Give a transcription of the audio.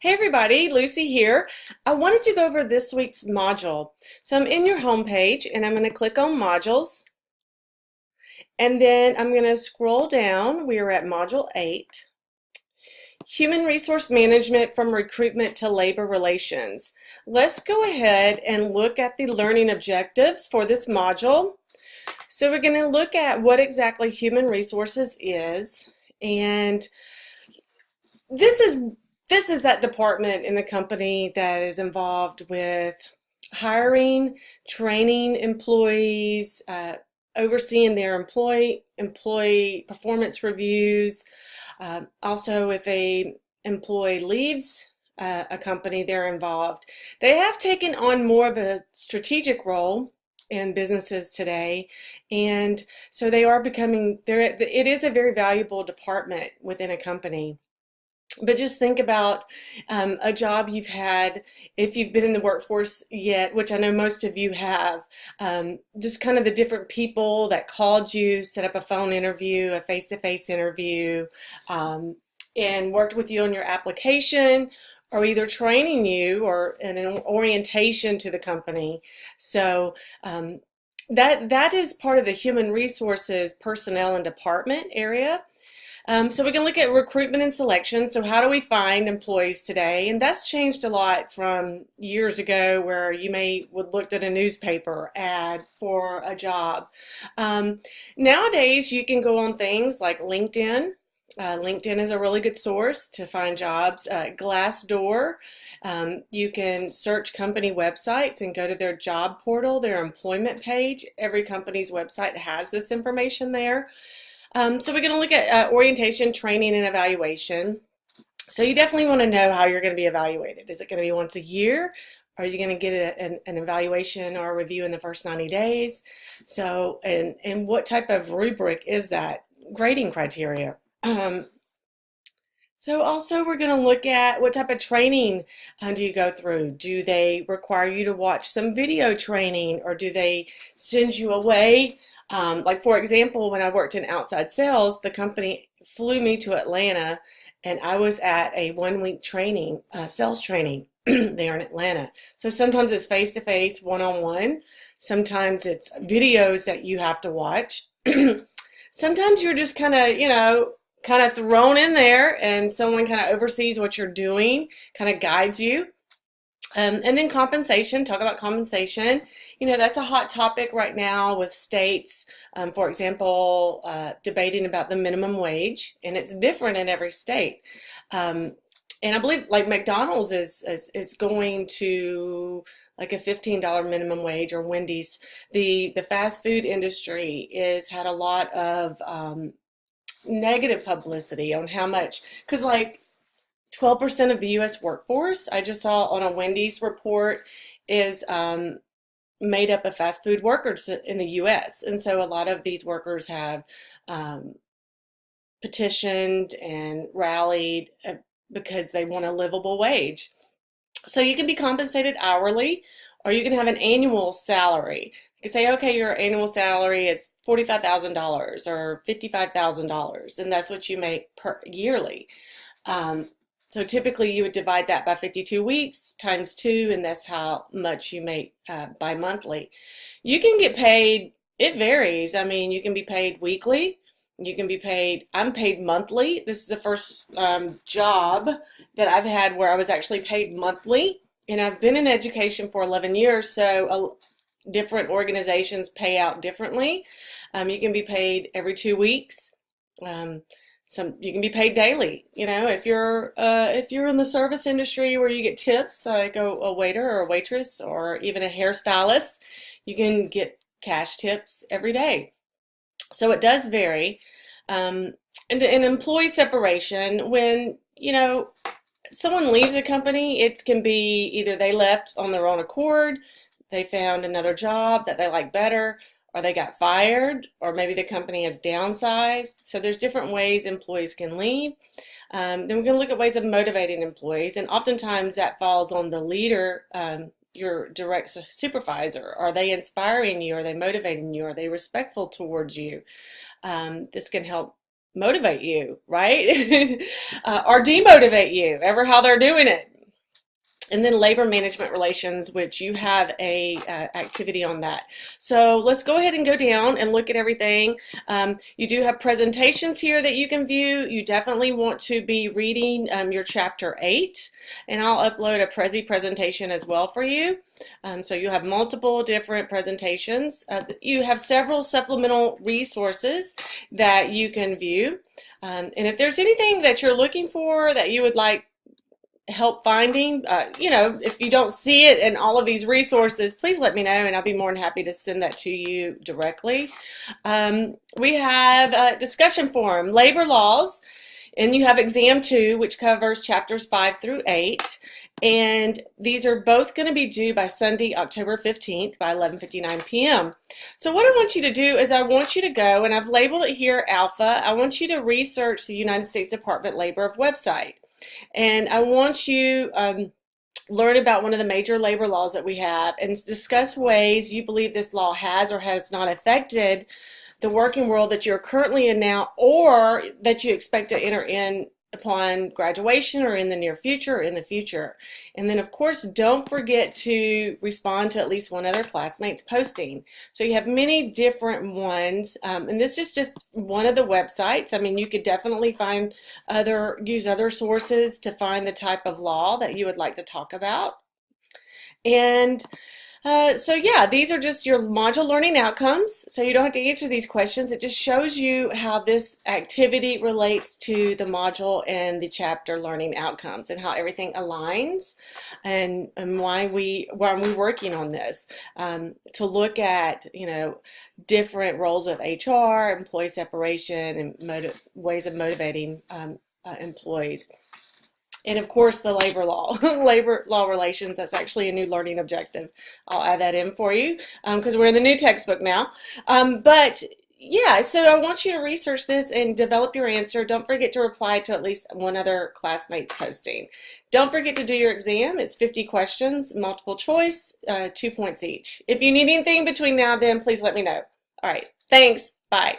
Hey everybody, Lucy here. I wanted to go over this week's module. So I'm in your home page and I'm going to click on modules and then I'm going to scroll down. We are at module 8. Human Resource Management from Recruitment to Labor Relations. Let's go ahead and look at the learning objectives for this module. So we're going to look at what exactly human resources is, and this is that department in the company that is involved with hiring, training employees, overseeing their employee performance reviews. Also, if a employee leaves a company, they're involved. They have taken on more of a strategic role in businesses today, and so they are becoming there. It is a very valuable department within a company. But just think about a job you've had, if you've been in the workforce yet, which I know most of you have, just kind of the different people that called you, set up a phone interview, a face-to-face interview, and worked with you on your application, or either training you or in an orientation to the company. So that is part of the human resources personnel and department area. So we can look at recruitment and selection. So how do we find employees today? And that's changed a lot from years ago, where you would looked at a newspaper ad for a job. Nowadays, you can go on things like LinkedIn. LinkedIn is a really good source to find jobs. Glassdoor. You can search company websites and go to their job portal, their employment page. Every company's website has this information there. So we're going to look at orientation, training, and evaluation. So you definitely want to know how you're going to be evaluated. Is it going to be once a year? Are you going to get an evaluation or a review in the first 90 days? So, and what type of rubric is that grading criteria? So also we're going to look at what type of training do you go through. Do they require you to watch some video training, or do they send you away? Like, for example, when I worked in outside sales, the company flew me to Atlanta and I was at a 1-week training, sales training there in Atlanta. So sometimes it's face-to-face, one-on-one. Sometimes it's videos that you have to watch. Sometimes you're just kind of thrown in there and someone kind of oversees what you're doing, kind of guides you. And then compensation, talk about compensation. You know, that's a hot topic right now with states, for example, debating about the minimum wage, and it's different in every state. And I believe like McDonald's is going to like a $15 minimum wage, or Wendy's. The fast food industry is had a lot of negative publicity on how much, because like 12% of the U.S. workforce, I just saw on a Wendy's report, is made up of fast food workers in the U.S. And so a lot of these workers have petitioned and rallied because they want a livable wage. So you can be compensated hourly, or you can have an annual salary. You can say, okay, your annual salary is $45,000 or $55,000, and that's what you make per yearly. So typically you would divide that by 52 weeks times 2, and that's how much you make bi-monthly. You can get paid, it varies. I mean, you can be paid weekly. You can be paid, I'm paid monthly. This is the first job that I've had where I was actually paid monthly. And I've been in education for 11 years, so different organizations pay out differently. You can be paid every 2 weeks. You can be paid daily. You know, if you're in the service industry where you get tips, like a waiter or a waitress or even a hairstylist, you can get cash tips every day. So it does vary. And in employee separation, when someone leaves a company, it can be either they left on their own accord, they found another job that they like better, or they got fired, or maybe the company has downsized. So there's different ways employees can leave. Then we're going to look at ways of motivating employees, and oftentimes that falls on the leader, your direct supervisor. Are they inspiring you? Are they motivating you? Are they respectful towards you? This can help motivate you, right? Or demotivate you, ever how they're doing it. And then labor management relations, which you have a activity on that. So let's go ahead and go down and look at everything. You do have presentations here that you can view. You definitely want to be reading your chapter 8, and I'll upload a Prezi presentation as well for you. So you have multiple different presentations. You have several supplemental resources that you can view. And if there's anything that you're looking for that you would like help finding, if you don't see it in all of these resources, please let me know and I'll be more than happy to send that to you directly. We have a discussion forum, labor laws, and you have exam 2, which covers chapters 5 through 8. And these are both going to be due by Sunday, October 15th by 11:59 p.m. So what I want you to do is I want you to go, and I've labeled it here Alpha, I want you to research the United States Department of Labor website. And I want you learn about one of the major labor laws that we have and discuss ways you believe this law has or has not affected the working world that you're currently in now, or that you expect to enter in upon graduation or in the near future or in the future. And then of course don't forget to respond to at least one other classmate's posting. So you have many different ones, and this is just one of the websites. I mean, you could definitely use other sources to find the type of law that you would like to talk about. And so yeah, these are just your module learning outcomes. So you don't have to answer these questions. It just shows you how this activity relates to the module and the chapter learning outcomes and how everything aligns, and why we're working on this, to look at, different roles of HR, employee separation, and ways of motivating employees. And of course, the labor law, labor law relations, that's actually a new learning objective. I'll add that in for you because we're in the new textbook now. But yeah, so I want you to research this and develop your answer. Don't forget to reply to at least one other classmate's posting. Don't forget to do your exam. It's 50 questions, multiple choice, 2 points each. If you need anything between now and then, please let me know. All right, thanks. Bye.